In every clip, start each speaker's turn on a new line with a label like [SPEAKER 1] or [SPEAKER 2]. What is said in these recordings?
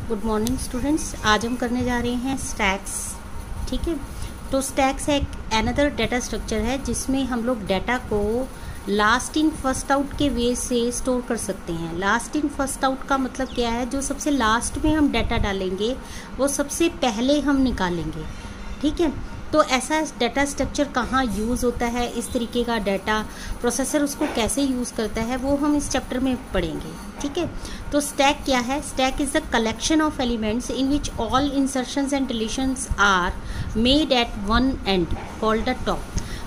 [SPEAKER 1] Good morning students. आज हम करने जा रहे हैं स्टैक्स। ठीक है, तो स्टैक्स एक अनदर डाटा स्ट्रक्चर है जिसमें हम लोग डाटा को लास्ट इन फर्स्ट आउट के वे से स्टोर कर सकते हैं। लास्ट इन फर्स्ट आउट का मतलब क्या है? जो सबसे लास्ट में हम डाटा डालेंगे वो सबसे पहले हम निकालेंगे। ठीक है, तो ऐसा डाटा स्ट्रक्चर कहाँ यूज़ होता है, इस तरीके का डाटा प्रोसेसर उसको कैसे यूज़ करता है वो हम इस चैप्टर में पढ़ेंगे। ठीक है, तो स्टैक क्या है? Stack is the collection of elements in which all insertions and deletions are made at one end called the top.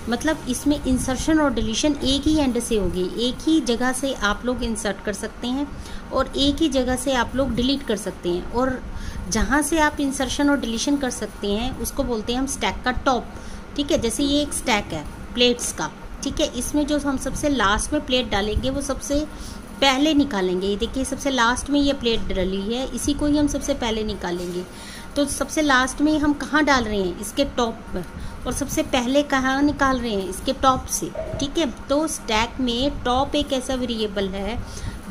[SPEAKER 1] मतलब इसमें इंसर्शन और डिलीशन एक ही एंड से होगी, एक ही जगह से आप लोग इंसर्ट कर सकते हैं और एक ही जगह से आप लोग डिलीट कर सकते हैं, और जहाँ से आप इंसर्शन और डिलीशन कर सकते हैं उसको बोलते हैं हम स्टैक का टॉप। ठीक है, जैसे ये एक स्टैक है प्लेट्स का। ठीक है, इसमें जो हम सबसे लास्ट में प्लेट डालेंगे वो सबसे पहले निकालेंगे। ये देखिए सबसे लास्ट में ये प्लेट डली है, इसी को ही हम सबसे पहले निकालेंगे। तो सबसे लास्ट में हम कहाँ डाल रहे हैं? इसके टॉप पर। और सबसे पहले कहाँ निकाल रहे हैं? इसके टॉप से। ठीक है, तो स्टैक में टॉप एक ऐसा वेरिएबल है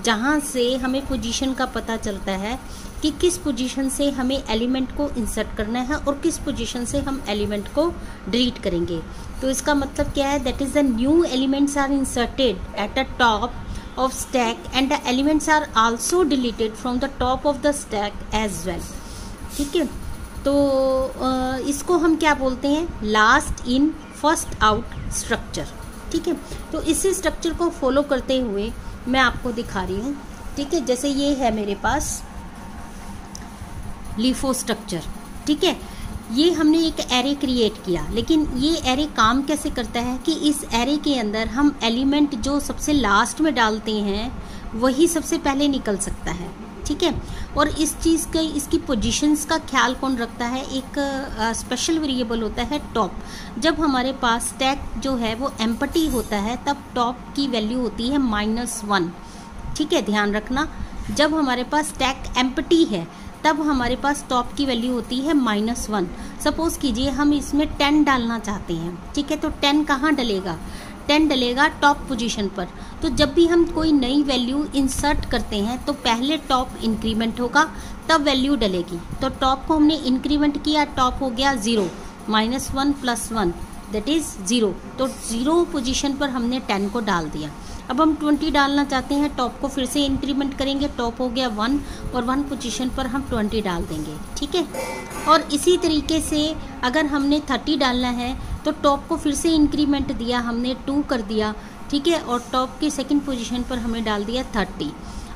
[SPEAKER 1] जहाँ से हमें पोजीशन का पता चलता है कि किस पोजीशन से हमें एलिमेंट को इंसर्ट करना है और किस पोजीशन से हम एलिमेंट को डिलीट करेंगे। तो इसका मतलब क्या है? That is the new elements are inserted at the top of stack and the elements are also deleted from the top of the stack as well। ठीक है, तो इसको हम क्या बोलते हैं? Last in first out structure. ठीक है, तो इसी स्ट्रक्चर को फॉलो करते हुए मैं आपको दिखा रही हूँ। ठीक है, जैसे ये है मेरे पास लीफो स्ट्रक्चर। ठीक है, ये हमने एक एरे क्रिएट किया, लेकिन ये एरे काम कैसे करता है कि इस एरे के अंदर हम एलिमेंट जो सबसे लास्ट में डालते हैं वही सबसे पहले निकल सकता है। ठीक है, और इस चीज़ का, इसकी पोजीशंस का ख्याल कौन रखता है? एक स्पेशल वेरिएबल होता है टॉप। जब हमारे पास स्टैक जो है वो एम्प्टी होता है तब टॉप की वैल्यू होती है -1। ठीक है, ध्यान रखना, जब हमारे पास स्टैक एम्प्टी है तब हमारे पास टॉप की वैल्यू होती है -1। सपोज कीजिए हम इसमें 10 डालना चाहते हैं। ठीक है, तो 10 कहाँ डलेगा? 10 डलेगा टॉप पोजीशन पर। तो जब भी हम कोई नई वैल्यू इंसर्ट करते हैं तो पहले टॉप इंक्रीमेंट होगा तब वैल्यू डलेगी। तो टॉप को हमने इंक्रीमेंट किया, टॉप हो गया 0, -1 + 1 दैट इज़ 0। तो 0 पोजीशन पर हमने 10 को डाल दिया। अब हम 20 डालना चाहते हैं, टॉप को फिर से इंक्रीमेंट करेंगे, टॉप हो गया 1 और 1 पोजीशन पर हम 20 डाल देंगे। ठीक है, और इसी तरीके से अगर हमने 30 डालना है तो टॉप को फिर से इंक्रीमेंट दिया, हमने 2 कर दिया। ठीक है, और टॉप की सेकंड पोजीशन पर हमने डाल दिया 30।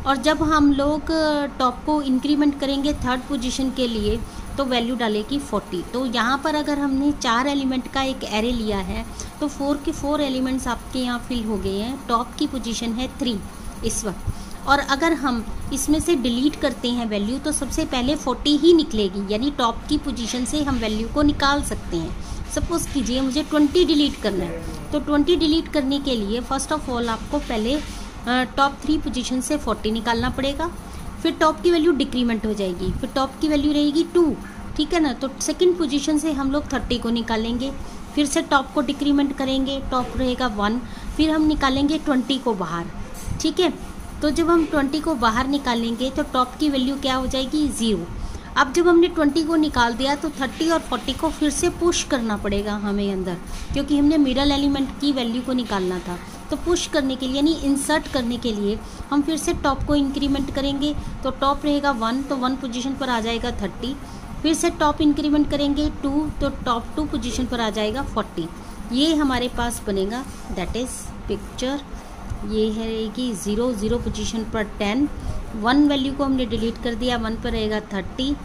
[SPEAKER 1] और जब हम लोग टॉप को इंक्रीमेंट करेंगे थर्ड पोजीशन के लिए तो वैल्यू डालेगी 40। तो यहाँ पर अगर हमने 4 एलिमेंट का एक एरे लिया है तो 4 के 4 एलिमेंट्स आपके यहाँ फिल हो गए हैं। टॉप की पोजीशन है 3 इस वक्त, और अगर हम इसमें से डिलीट करते हैं वैल्यू तो सबसे पहले 40 ही निकलेगी, यानी टॉप की पोजीशन से हम वैल्यू को निकाल सकते हैं। सपोज कीजिए मुझे 20 डिलीट करना है, तो 20 डिलीट करने के लिए फर्स्ट ऑफ ऑल आपको पहले टॉप 3 पोजीशन से 40 निकालना पड़ेगा, फिर टॉप की वैल्यू डिक्रीमेंट हो जाएगी, फिर टॉप की वैल्यू रहेगी 2। ठीक है ना, तो सेकंड पोजीशन से हम लोग 30 को निकालेंगे, फिर से टॉप को डिक्रीमेंट करेंगे, टॉप रहेगा 1, फिर हम निकालेंगे 20 को बाहर। ठीक है, तो जब हम 20 को बाहर निकालेंगे तो टॉप की वैल्यू क्या हो जाएगी? 0। अब जब हमने 20 को निकाल दिया तो 30 और 40 को फिर से पुश करना पड़ेगा हमें अंदर, क्योंकि हमने मिडल एलिमेंट की वैल्यू को निकालना था। तो पुश करने के लिए यानी इंसर्ट करने के लिए हम फिर से टॉप को इंक्रीमेंट करेंगे, तो टॉप रहेगा 1, तो 1 पोजीशन पर आ जाएगा 30। फिर से टॉप इंक्रीमेंट करेंगे 2, तो टॉप 2 पोजीशन पर आ जाएगा 40। ये हमारे पास बनेगा, दैट इज़ पिक्चर। ये रहेगी 0, 0 पोजीशन पर 10, 1 वैल्यू को हमने डिलीट कर दिया, 1 पर रहेगा 30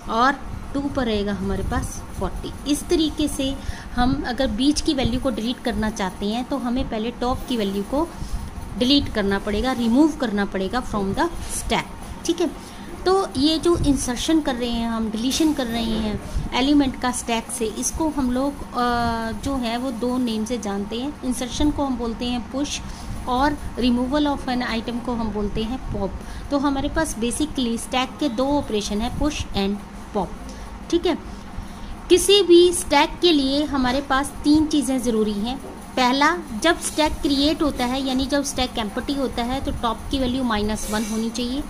[SPEAKER 1] और 2 पर रहेगा हमारे पास 40। इस तरीके से हम अगर बीच की वैल्यू को डिलीट करना चाहते हैं तो हमें पहले टॉप की वैल्यू को डिलीट करना पड़ेगा, रिमूव करना पड़ेगा फ्रॉम द स्टैक। ठीक है, तो ये जो इंसर्शन कर रहे हैं हम, डिलीशन कर रहे हैं एलिमेंट का स्टैक से, इसको हम लोग जो है वो 2 नेम से जानते हैं। इंसर्शन को हम बोलते हैं पुश और रिमूवल ऑफ एन आइटम को हम बोलते हैं पॉप। तो हमारे पास बेसिकली स्टैक के 2 ऑपरेशन है, पुश एंड पॉप। ठीक है, किसी भी स्टैक के लिए हमारे पास 3 चीज़ें ज़रूरी हैं। पहला, जब स्टैक क्रिएट होता है यानी जब स्टैक एम्प्टी होता है तो टॉप की वैल्यू -1 होनी चाहिए।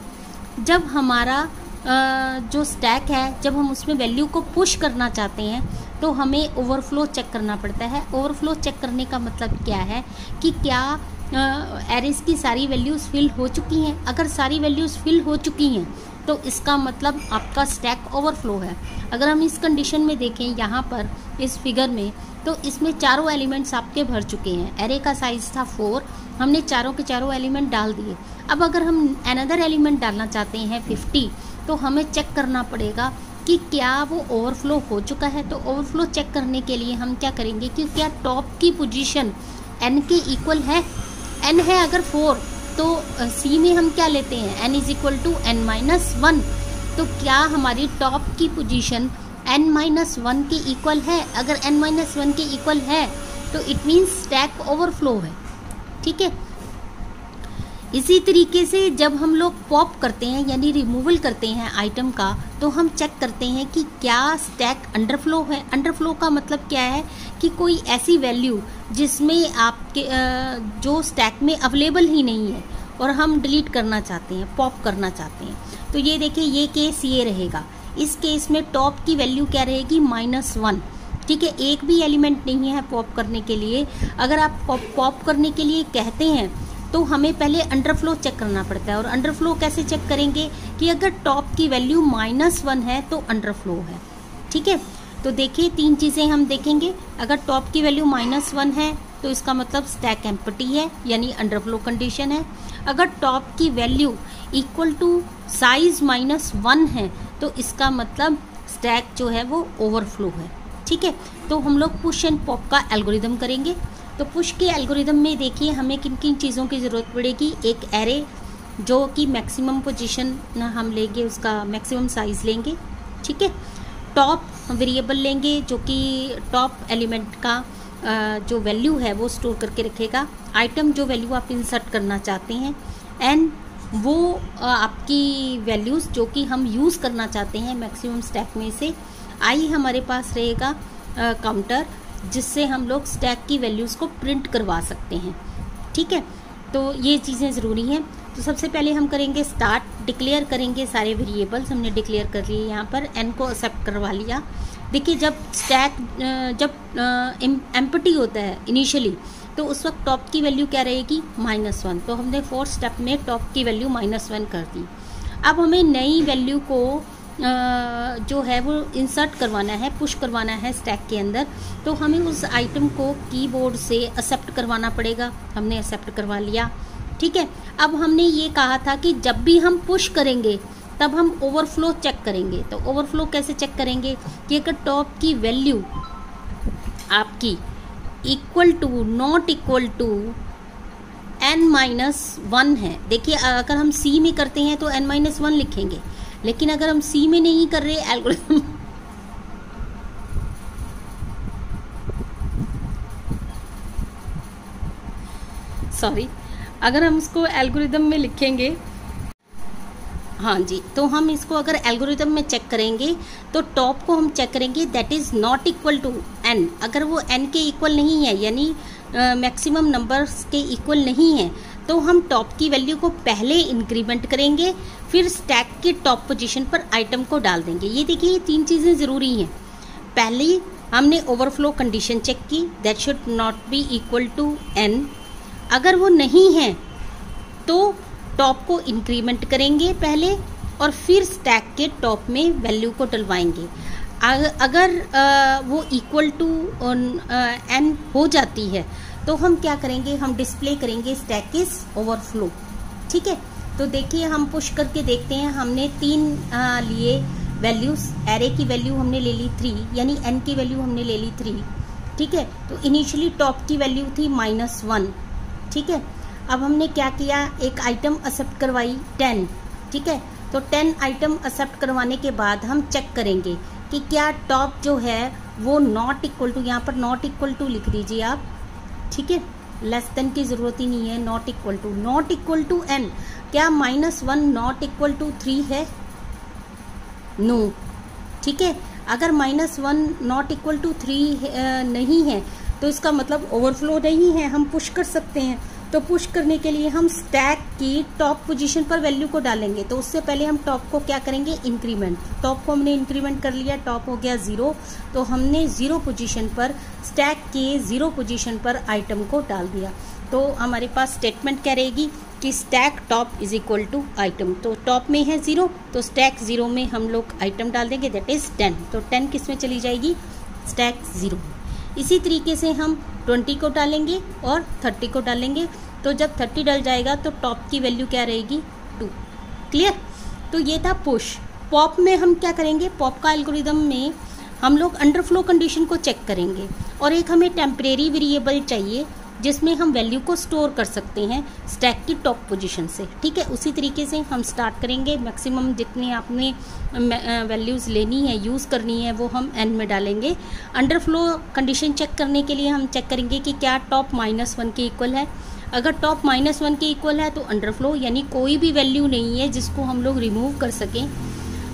[SPEAKER 1] जब हमारा जो स्टैक है, जब हम उसमें वैल्यू को पुश करना चाहते हैं तो हमें ओवरफ्लो चेक करना पड़ता है। ओवरफ्लो चेक करने का मतलब क्या है कि क्या एरेज की सारी वैल्यूज़ फिल हो चुकी हैं। अगर सारी वैल्यूज़ फिल हो चुकी हैं तो इसका मतलब आपका स्टैक ओवरफ्लो है। अगर हम इस कंडीशन में देखें यहाँ पर इस फिगर में, तो इसमें चारों एलिमेंट्स आपके भर चुके हैं। एरे का साइज़ था 4, हमने चारों के चारों एलिमेंट डाल दिए। अब अगर हम अनदर एलिमेंट डालना चाहते हैं 50, तो हमें चेक करना पड़ेगा कि क्या वो ओवरफ्लो हो चुका है। तो ओवरफ्लो चेक करने के लिए हम क्या करेंगे कि क्या टॉप की पोजीशन n के इक्वल है। n है अगर 4, तो c में हम क्या लेते हैं, n is equal to n-1। तो क्या हमारी टॉप की पोजीशन n-1 के इक्वल है। अगर n-1 के इक्वल है तो इट मीन्स स्टैक ओवरफ्लो है। ठीक है। इसी तरीके से जब हम लोग पॉप करते हैं यानी रिमूवल करते हैं आइटम का, तो हम चेक करते हैं कि क्या स्टैक अंडरफ्लो है। अंडरफ्लो का मतलब क्या है कि कोई ऐसी वैल्यू जिसमें आपके जो स्टैक में अवेलेबल ही नहीं है और हम डिलीट करना चाहते हैं, पॉप करना चाहते हैं। तो ये देखिए, ये केस ये रहेगा। इस केस में टॉप की वैल्यू क्या रहेगी, -1। ठीक है, एक भी एलिमेंट नहीं है पॉप करने के लिए। अगर आप पॉप करने के लिए कहते हैं तो हमें पहले अंडरफ्लो चेक करना पड़ता है। और अंडरफ्लो कैसे चेक करेंगे कि अगर टॉप की वैल्यू -1 है तो अंडरफ्लो है। ठीक है, तो देखिए 3 चीज़ें हम देखेंगे। अगर टॉप की वैल्यू -1 है तो इसका मतलब स्टैक एम्प्टी है यानी अंडरफ्लो कंडीशन है। अगर टॉप की वैल्यू इक्वल टू साइज -1 है तो इसका मतलब स्टैक जो है वो ओवरफ्लो है। ठीक है, तो हम लोग पुश एंड पॉप का एल्गोरिदम करेंगे। तो पुश के एल्गोरिदम में देखिए हमें किन किन चीज़ों की ज़रूरत पड़ेगी। एक एरे जो कि मैक्सिमम पोजीशन हम लेंगे, उसका मैक्सिमम साइज़ लेंगे। ठीक है, टॉप वेरिएबल लेंगे जो कि टॉप एलिमेंट का जो वैल्यू है वो स्टोर करके रखेगा। आइटम जो वैल्यू आप इंसर्ट करना चाहते हैं, एंड वो आपकी वैल्यूज़ जो कि हम यूज़ करना चाहते हैं मैक्सिमम स्टैक में से। आई हमारे पास रहेगा काउंटर, जिससे हम लोग स्टैक की वैल्यूज़ को प्रिंट करवा सकते हैं। ठीक है, तो ये चीज़ें ज़रूरी हैं। तो सबसे पहले हम करेंगे स्टार्ट, डिक्लेयर करेंगे सारे वेरिएबल्स। हमने डिक्लेयर कर लिए, यहाँ पर n को एक्सेप्ट करवा लिया। देखिए जब स्टैक एम्प्टी होता है इनिशियली, तो उस वक्त टॉप की वैल्यू क्या रहेगी, -1। तो हमने 4th स्टेप में टॉप की वैल्यू -1 कर दी। अब हमें नई वैल्यू को जो है वो इंसर्ट करवाना है, पुश करवाना है स्टैक के अंदर। तो हमें उस आइटम को कीबोर्ड से एक्सेप्ट करवाना पड़ेगा। हमने एक्सेप्ट करवा लिया। ठीक है, अब हमने ये कहा था कि जब भी हम पुश करेंगे तब हम ओवरफ्लो चेक करेंगे। तो ओवरफ्लो कैसे चेक करेंगे कि अगर टॉप की वैल्यू आपकी equal to not equal to n-1 है। देखिए अगर हम C में करते हैं तो n-1 लिखेंगे, लेकिन अगर हम C में नहीं कर रहे एल्गोरिथम सॉरी, अगर हम उसको एल्गोरिथम में लिखेंगे, हाँ जी, तो हम इसको अगर एल्गोरिथम में चेक करेंगे तो टॉप को हम चेक करेंगे that is not equal to n। अगर वो n के इक्वल नहीं है यानी मैक्सिमम नंबर्स के इक्वल नहीं है, तो हम टॉप की वैल्यू को पहले इंक्रीमेंट करेंगे, फिर स्टैक के टॉप पोजीशन पर आइटम को डाल देंगे। ये देखिए 3 चीज़ें ज़रूरी हैं। पहले हमने ओवरफ्लो कंडीशन चेक की, that should not be equal to n। अगर वो नहीं है तो टॉप को इंक्रीमेंट करेंगे पहले और फिर स्टैक के टॉप में वैल्यू को डलवाएंगे। अगर वो इक्वल टू n हो जाती है तो हम क्या करेंगे, हम डिस्प्ले करेंगे स्टैक इज ओवरफ्लो। ठीक है, तो देखिए हम पुश करके देखते हैं। हमने 3 लिए वैल्यूज। एरे की वैल्यू हमने ले ली 3, यानी n की वैल्यू हमने ले ली 3। ठीक है, तो इनिशियली टॉप की वैल्यू थी -1। ठीक है, अब हमने क्या किया, एक आइटम एक्सेप्ट करवाई 10। ठीक है, तो 10 आइटम एक्सेप्ट करवाने के बाद हम चेक करेंगे कि क्या टॉप जो है वो नॉट इक्वल टू, यहाँ पर नॉट इक्वल टू लिख दीजिए आप। ठीक है, लेस देन की ज़रूरत ही नहीं है, नॉट इक्वल टू n। क्या -1 नॉट इक्वल टू 3 है, नो। ठीक है, अगर -1 नॉट इक्वल टू 3 नहीं है तो इसका मतलब ओवरफ्लो नहीं है, हम पुश कर सकते हैं। तो पुश करने के लिए हम स्टैक की टॉप पोजीशन पर वैल्यू को डालेंगे। तो उससे पहले हम टॉप को क्या करेंगे, इंक्रीमेंट। टॉप को हमने इंक्रीमेंट कर लिया, टॉप हो गया 0, तो हमने 0 पोजीशन पर, स्टैक के 0 पोजीशन पर आइटम को डाल दिया। तो हमारे पास स्टेटमेंट क्या रहेगी कि stack top is equal to item. तो टॉप में है 0, तो स्टैक 0 में हम लोग आइटम डाल देंगे, दैट इज 10। तो 10 किस में चली जाएगी, स्टैक 0। इसी तरीके से हम 20 को डालेंगे और 30 को डालेंगे। तो जब 30 डल जाएगा तो टॉप की वैल्यू क्या रहेगी, 2। क्लियर। तो ये था पुश। पॉप में हम क्या करेंगे, पॉप का एल्गोरिदम में हम लोग अंडरफ्लो कंडीशन को चेक करेंगे और एक हमें टेम्परेरी वेरिएबल चाहिए जिसमें हम वैल्यू को स्टोर कर सकते हैं स्टैक की टॉप पोजीशन से। ठीक है, उसी तरीके से हम स्टार्ट करेंगे। मैक्सिमम जितनी आपने वैल्यूज़ लेनी है, यूज़ करनी है, वो हम n में डालेंगे। अंडरफ्लो कंडीशन चेक करने के लिए हम चेक करेंगे कि क्या टॉप -1 के इक्वल है। अगर टॉप -1 के इक्वल है तो अंडरफ्लो, यानी कोई भी वैल्यू नहीं है जिसको हम लोग रिमूव कर सकें।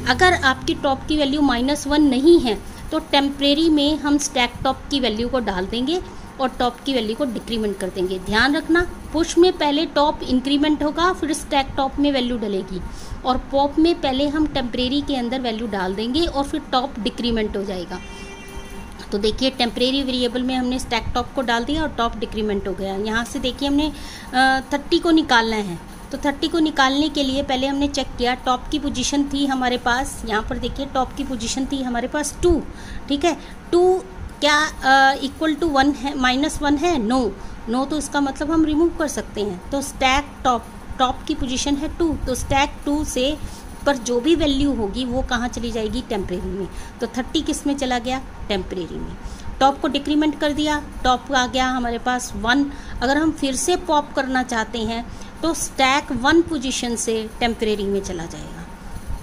[SPEAKER 1] अगर आपकी टॉप की वैल्यू -1 नहीं है तो टेम्परेरी में हम स्टैक टॉप की वैल्यू को डाल देंगे और टॉप की वैल्यू को डिक्रीमेंट कर देंगे। ध्यान रखना, पुश में पहले टॉप इंक्रीमेंट होगा, फिर स्टैक टॉप में वैल्यू डलेगी, और पॉप में पहले हम टेम्परेरी के अंदर वैल्यू डाल देंगे और फिर टॉप डिक्रीमेंट हो जाएगा। तो देखिए टेम्परेरी वेरिएबल में हमने स्टैक टॉप को डाल दिया और टॉप डिक्रीमेंट हो गया। यहाँ से देखिए हमने 30 को निकालना है। तो 30 को निकालने के लिए पहले हमने चेक किया, टॉप की पोजीशन थी हमारे पास, यहाँ पर देखिए टॉप की पोजीशन थी हमारे पास 2। ठीक है, 2 क्या इक्वल टू 1 है, -1 है, नो, तो इसका मतलब हम रिमूव कर सकते हैं। तो स्टैक टॉप की पोजीशन है 2, तो स्टैक 2 से पर जो भी वैल्यू होगी वो कहाँ चली जाएगी, टेम्परेरी में। तो 30 किस में चला गया, टेम्परेरी में। टॉप को डिक्रीमेंट कर दिया, टॉप आ गया हमारे पास 1। अगर हम फिर से पॉप करना चाहते हैं तो स्टैक 1 पोजीशन से टेम्परेरी में चला जाएगा।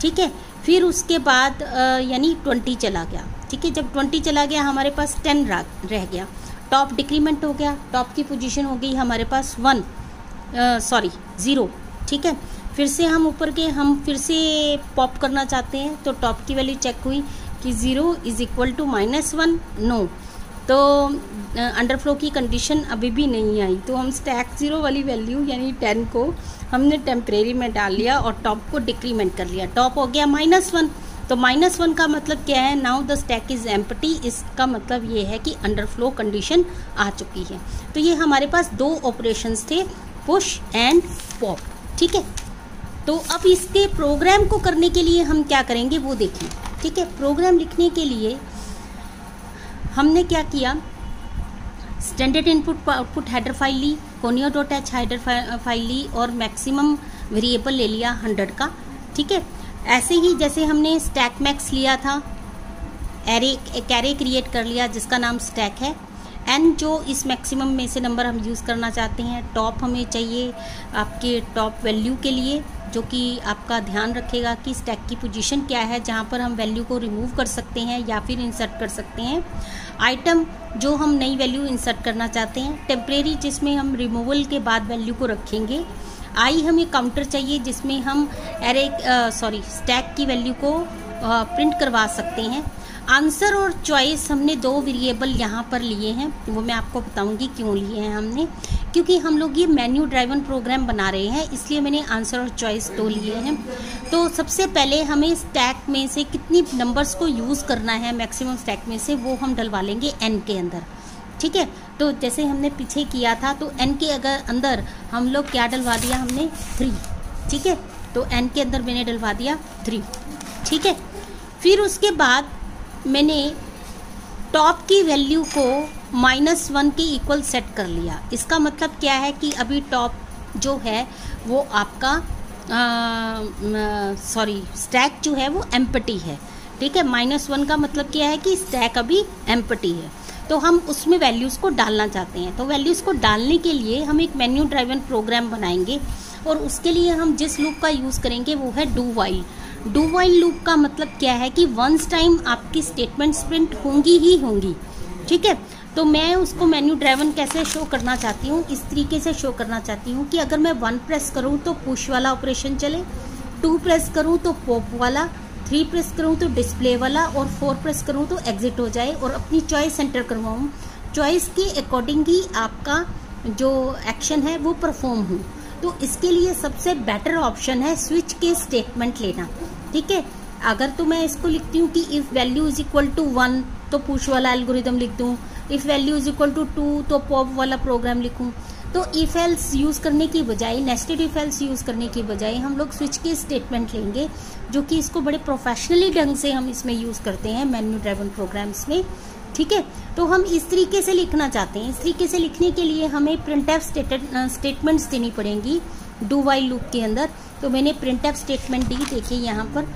[SPEAKER 1] ठीक है, फिर उसके बाद यानी 20 चला गया। ठीक है, जब 20 चला गया हमारे पास 10 रह गया, टॉप डिक्रीमेंट हो गया, टॉप की पोजीशन हो गई हमारे पास 0। ठीक है, फिर से हम ऊपर के हम फिर से पॉप करना चाहते हैं तो टॉप की वैल्यू चेक हुई कि 0 इज इक्वल टू -1, नो। तो अंडरफ्लो की कंडीशन अभी भी नहीं आई, तो हम स्टैक 0 वाली वैल्यू यानी 10 को हमने टेम्परेरी में डाल लिया और टॉप को डिक्रीमेंट कर लिया। टॉप हो गया -1, तो -1 का मतलब क्या है, now the stack is empty. इसका मतलब ये है कि अंडरफ्लो कंडीशन आ चुकी है। तो ये हमारे पास 2 ऑपरेशंस थे, पुश एंड पॉप। ठीक है, तो अब इसके प्रोग्राम को करने के लिए हम क्या करेंगे वो देखिए। ठीक है, प्रोग्राम लिखने के लिए हमने क्या किया, standard input output header file ली, conio.h हेडर फाइल ली और मैक्सिमम वेरिएबल ले लिया 100 का। ठीक है, ऐसे ही जैसे हमने स्टैक मैक्स लिया था, एक एरे क्रिएट कर लिया जिसका नाम स्टैक है। n जो इस मैक्सिमम में से नंबर हम यूज़ करना चाहते हैं। टॉप हमें चाहिए आपके टॉप वैल्यू के लिए, जो कि आपका ध्यान रखेगा कि स्टैक की पोजीशन क्या है जहाँ पर हम वैल्यू को रिमूव कर सकते हैं या फिर इंसर्ट कर सकते हैं। आइटम जो हम नई वैल्यू इंसर्ट करना चाहते हैं। टेम्परेरी जिसमें हम रिमूवल के बाद वैल्यू को रखेंगे। आई हमें काउंटर चाहिए जिसमें हम स्टैक की वैल्यू को प्रिंट करवा सकते हैं। आंसर और चॉइस हमने 2 वेरिएबल यहाँ पर लिए हैं, वो मैं आपको बताऊंगी क्यों लिए हैं हमने, क्योंकि हम लोग ये मेन्यू ड्राइवन प्रोग्राम बना रहे हैं, इसलिए मैंने आंसर और चॉइस 2 लिए हैं। तो सबसे पहले हमें स्टैक में से कितनी नंबर्स को यूज़ करना है मैक्सिमम स्टैक में से, वो हम डलवा लेंगे n के अंदर। ठीक है, तो जैसे हमने पीछे किया था तो n के अंदर हम लोग क्या डलवा दिया हमने, 3। ठीक है, तो n के अंदर मैंने डलवा दिया 3। ठीक है, फिर उसके बाद मैंने टॉप की वैल्यू को -1 के इक्वल सेट कर लिया। इसका मतलब क्या है कि अभी टॉप जो है वो आपका स्टैक जो है वो एम्प्टी है। ठीक है, -1 का मतलब क्या है कि स्टैक अभी एम्प्टी है, तो हम उसमें वैल्यूज़ को डालना चाहते हैं। तो वैल्यूज़ को डालने के लिए हम एक मेन्यू ड्राइवन प्रोग्राम बनाएंगे और उसके लिए हम जिस लूप का यूज़ करेंगे वो है do while. Do while loop का मतलब क्या है कि वंस टाइम आपकी स्टेटमेंट्स प्रिंट होंगी ही होंगी। ठीक है, तो मैं उसको मेन्यू ड्राइवन कैसे शो करना चाहती हूँ, इस तरीके से शो करना चाहती हूँ कि अगर मैं 1 प्रेस करूँ तो पुश वाला ऑपरेशन चले, 2 प्रेस करूँ तो पॉप वाला, 3 प्रेस करूँ तो डिस्प्ले वाला और 4 प्रेस करूँ तो एग्जिट हो जाए और अपनी चॉइस एंटर करवाऊँ। चॉइस के अकॉर्डिंग ही आपका जो एक्शन है वो परफॉर्म हो। तो इसके लिए सबसे बेटर ऑप्शन है स्विच के स्टेटमेंट लेना। ठीक है, अगर तो मैं इसको लिखती हूँ कि if value is equal to 1 तो पुश वाला एल्गोरिदम लिख दूँ, if value is equal to 2 तो पॉप वाला प्रोग्राम लिखूँ। तो इफ एल्स यूज करने की बजाय, नेस्टेड इफ एल्स यूज करने की बजाय हम लोग स्विच के स्टेटमेंट लेंगे, जो कि इसको बड़े प्रोफेशनली ढंग से हम इसमें यूज करते हैं मेन्यू ड्राइवन प्रोग्राम्स में। ठीक है, तो हम इस तरीके से लिखना चाहते हैं। इस तरीके से लिखने के लिए हमें प्रिंटफ स्टेटमेंट्स देनी पड़ेंगी डू वाइल लूप के अंदर। तो मैंने प्रिंटफ स्टेटमेंट दी, देखिए यहाँ पर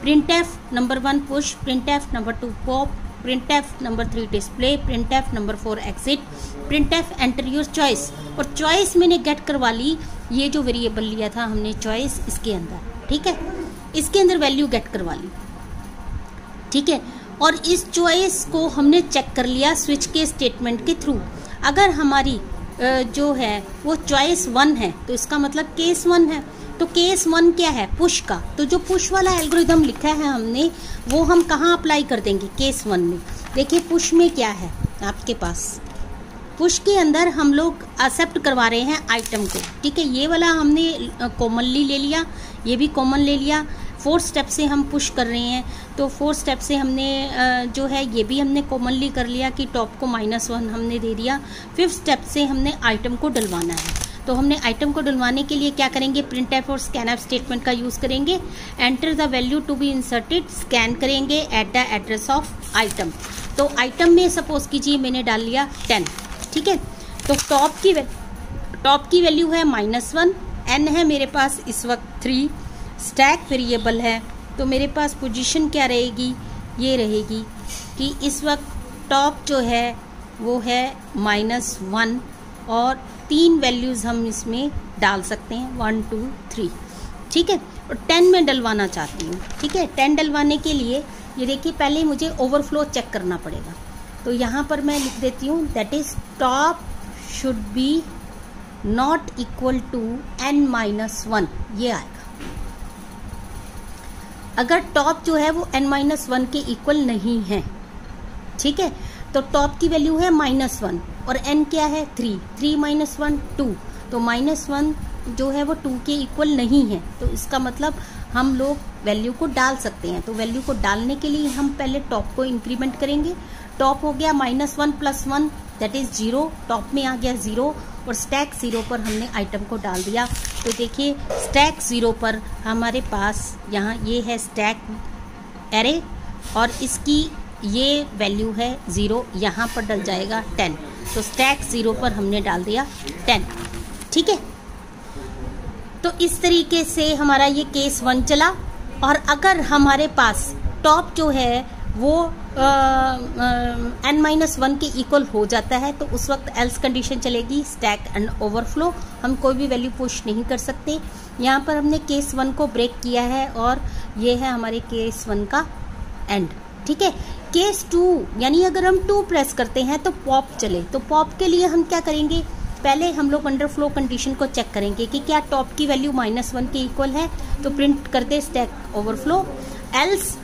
[SPEAKER 1] printf number 1 push, printf number 2 pop, printf number 3 display, printf number 4 exit, printf enter your choice. और चॉइस मैंने गेट करवा ली, ये जो वेरिएबल लिया था हमने चॉइस, इसके अंदर। ठीक है, इसके अंदर वैल्यू गेट करवा ली। ठीक है, और इस चॉइस को हमने चेक कर लिया स्विच के स्टेटमेंट के थ्रू। अगर हमारी जो है वो चॉइस 1 है तो इसका मतलब केस 1 है। तो केस 1 क्या है? पुश का। तो जो पुश वाला एल्गोरिदम लिखा है हमने, वो हम कहाँ अप्लाई कर देंगे? केस 1 में। देखिए पुश में क्या है आपके पास, पुश के अंदर हम लोग एक्सेप्ट करवा रहे हैं आइटम को। ठीक है, ये वाला हमने कॉमनली ले लिया, ये भी कॉमन ले लिया। 4 स्टेप से हम पुश कर रहे हैं, तो 4 स्टेप से हमने जो है ये भी हमने कॉमनली कर लिया कि टॉप को -1 हमने दे दिया। 5th स्टेप से हमने आइटम को डलवाना है। तो हमने आइटम को डलवाने के लिए क्या करेंगे? प्रिंटफ और स्कैनफ स्टेटमेंट का यूज़ करेंगे। Enter the value to be inserted, scan करेंगे at the address of item. तो आइटम में सपोज कीजिए मैंने डाल लिया 10। ठीक है, तो टॉप की वैल्यू है -1, n है मेरे पास इस वक्त 3, स्टैक वेरिएबल है, तो मेरे पास पोजीशन क्या रहेगी? ये रहेगी कि इस वक्त टॉप जो है वो है -1 और 3 वैल्यूज़ हम इसमें डाल सकते हैं, 1 2 3। ठीक है, और 10 में डलवाना चाहती हूँ। ठीक है, 10 डलवाने के लिए ये देखिए पहले मुझे ओवरफ्लो चेक करना पड़ेगा। तो यहाँ पर मैं लिख देती हूँ that is top should be not equal to n-1, ये आएगा। अगर टॉप जो है वो n-1 के इक्वल नहीं है, ठीक है, तो टॉप की वैल्यू है -1 और n क्या है? 3 -1 2, तो -1 जो है वो 2 के इक्वल नहीं है। तो इसका मतलब हम लोग वैल्यू को डाल सकते हैं। तो वैल्यू को डालने के लिए हम पहले टॉप को इंक्रीमेंट करेंगे। टॉप हो गया -1 + 1 दैट इज 0, टॉप में आ गया 0 और स्टैक 0 पर हमने आइटम को डाल दिया। तो देखिए स्टैक 0 पर हमारे पास यहाँ ये है स्टैक एरे और इसकी ये वैल्यू है 0, यहाँ पर डल जाएगा 10। तो स्टैक 0 पर हमने डाल दिया 10। ठीक है, तो इस तरीके से हमारा ये केस 1 चला। और अगर हमारे पास टॉप जो है वो n-1 के इक्वल हो जाता है तो उस वक्त एल्स कंडीशन चलेगी, स्टैक एंड ओवरफ्लो। हम कोई भी वैल्यू पुश नहीं कर सकते। यहाँ पर हमने केस 1 को ब्रेक किया है और ये है हमारे केस 1 का एंड। ठीक है, केस 2 यानी अगर हम 2 प्रेस करते हैं तो पॉप चले। तो पॉप के लिए हम क्या करेंगे? पहले हम लोग अंडरफ्लो कंडीशन को चेक करेंगे कि क्या टॉप की वैल्यू -1 के इक्वल है, तो प्रिंट करते स्टैक ओवरफ्लो। एल्स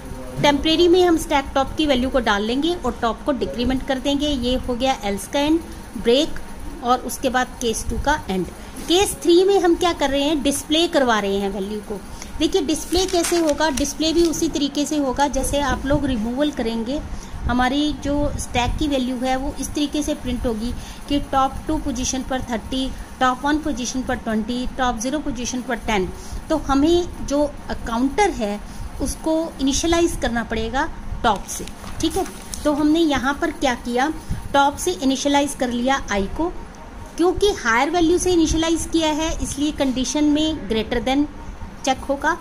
[SPEAKER 1] टेम्परेरी में हम स्टैक टॉप की वैल्यू को डाल लेंगे और टॉप को डिक्रीमेंट कर देंगे। ये हो गया एल्स का एंड, ब्रेक, और उसके बाद केस 2 का एंड। केस 3 में हम क्या कर रहे हैं? डिस्प्ले करवा रहे हैं वैल्यू को। देखिए डिस्प्ले कैसे होगा? डिस्प्ले भी उसी तरीके से होगा जैसे आप लोग रिमूवल करेंगे। हमारी जो स्टैक की वैल्यू है वो इस तरीके से प्रिंट होगी कि टॉप 2 पोजीशन पर 30, टॉप 1 पोजीशन पर 20, टॉप 0 पोजीशन पर 10। तो हमें जो काउंटर है उसको इनिशियलाइज करना पड़ेगा टॉप से। ठीक है, तो हमने यहाँ पर क्या किया? टॉप से इनिशियलाइज कर लिया आई को, क्योंकि हायर वैल्यू से इनिशियलाइज किया है इसलिए कंडीशन में ग्रेटर देन चेक होगा,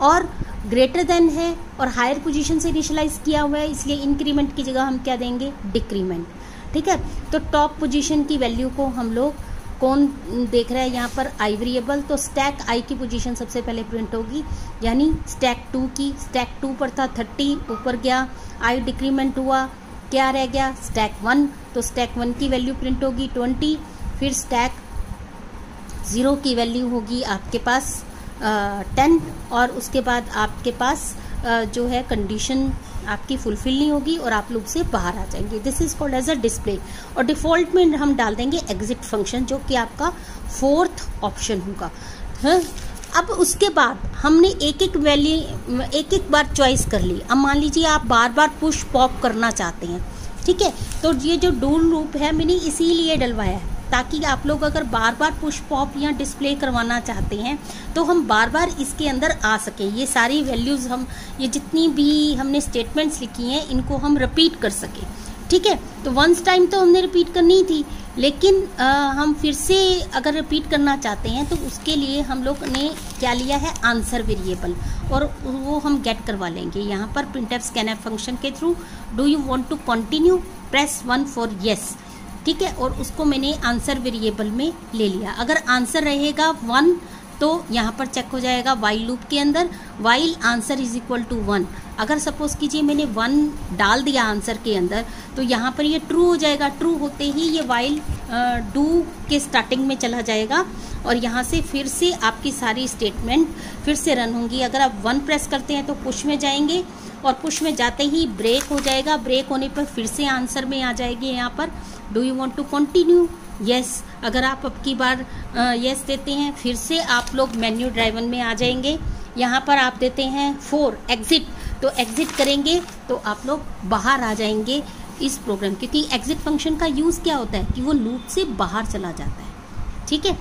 [SPEAKER 1] और ग्रेटर देन है और हायर पोजीशन से इनिशियलाइज किया हुआ है इसलिए इंक्रीमेंट की जगह हम क्या देंगे? डिक्रीमेंट। ठीक है, तो टॉप पोजीशन की वैल्यू को हम लोग कौन देख रहा है यहाँ पर? I variable. तो स्टैक आई की पोजीशन सबसे पहले प्रिंट होगी, यानी स्टैक 2 की। स्टैक 2 पर था 30, ऊपर गया, आई डिक्रीमेंट हुआ, क्या रह गया? स्टैक 1। तो स्टैक 1 की वैल्यू प्रिंट होगी 20, फिर स्टैक 0 की वैल्यू होगी आपके पास 10 और उसके बाद आपके पास जो है कंडीशन आपकी फुलफिल नहीं होगी और आप लूप से बाहर आ जाएंगे। This is called as a display. और डिफॉल्ट में हम डाल देंगे एग्जिट फंक्शन, जो कि आपका 4th ऑप्शन होगा। हाँ, अब उसके बाद हमने एक एक बार चॉइस कर ली। अब मान लीजिए आप बार बार पुश पॉप करना चाहते हैं, ठीक है, तो ये जो डूल लूप है मैंने इसीलिए डलवाया है, ताकि आप लोग अगर बार बार पुश पॉप या डिस्प्ले करवाना चाहते हैं तो हम बार बार इसके अंदर आ सकें। ये सारी वैल्यूज़ हम, ये जितनी भी हमने स्टेटमेंट्स लिखी हैं, इनको हम रिपीट कर सकें, ठीक है। तो वंस टाइम तो हमने रिपीट करनी थी, लेकिन हम फिर से अगर रिपीट करना चाहते हैं तो उसके लिए हम लोग ने क्या लिया है, आंसर वेरिएबल, और वो हम गेट करवा लेंगे यहाँ पर printf scanf फंक्शन के थ्रू। Do you want to continue, press 1 for yes, ठीक है, और उसको मैंने आंसर वेरिएबल में ले लिया। अगर आंसर रहेगा 1 तो यहाँ पर चेक हो जाएगा वाइल लूप के अंदर, while answer is equal to 1। अगर सपोज कीजिए मैंने 1 डाल दिया आंसर के अंदर, तो यहाँ पर ये ट्रू हो जाएगा। ट्रू होते ही ये वाइल डू के स्टार्टिंग में चला जाएगा और यहाँ से फिर से आपकी सारी स्टेटमेंट फिर से रन होंगी। अगर आप 1 प्रेस करते हैं तो पुश में जाएंगे, और पुश में जाते ही ब्रेक हो जाएगा। ब्रेक होने पर फिर से आंसर में आ जाएगी यहाँ पर do you want to continue, yes. अगर आप अब की बार यस देते हैं, फिर से आप लोग मेन्यू ड्राइवन में आ जाएंगे। यहाँ पर आप देते हैं 4 एग्जिट, तो एग्जिट करेंगे तो आप लोग बाहर आ जाएंगे इस प्रोग्राम, क्योंकि एग्जिट फंक्शन का यूज़ क्या होता है कि वो लूप से बाहर चला जाता है, ठीक है,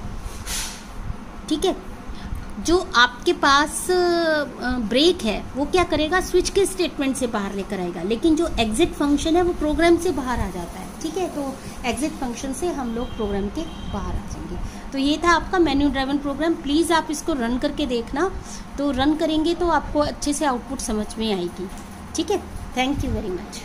[SPEAKER 1] ठीक है। जो आपके पास ब्रेक है वो क्या करेगा, स्विच के स्टेटमेंट से बाहर लेकर आएगा, लेकिन जो एग्जिट फंक्शन है वो प्रोग्राम से बाहर आ जाता है, ठीक है। तो एग्जिट फंक्शन से हम लोग प्रोग्राम के बाहर आ जाएंगे। तो ये था आपका मेन्यू ड्राइवन प्रोग्राम। प्लीज़ आप इसको रन करके देखना, तो रन करेंगे तो आपको अच्छे से आउटपुट समझ में आएगी, ठीक है। Thank you very much.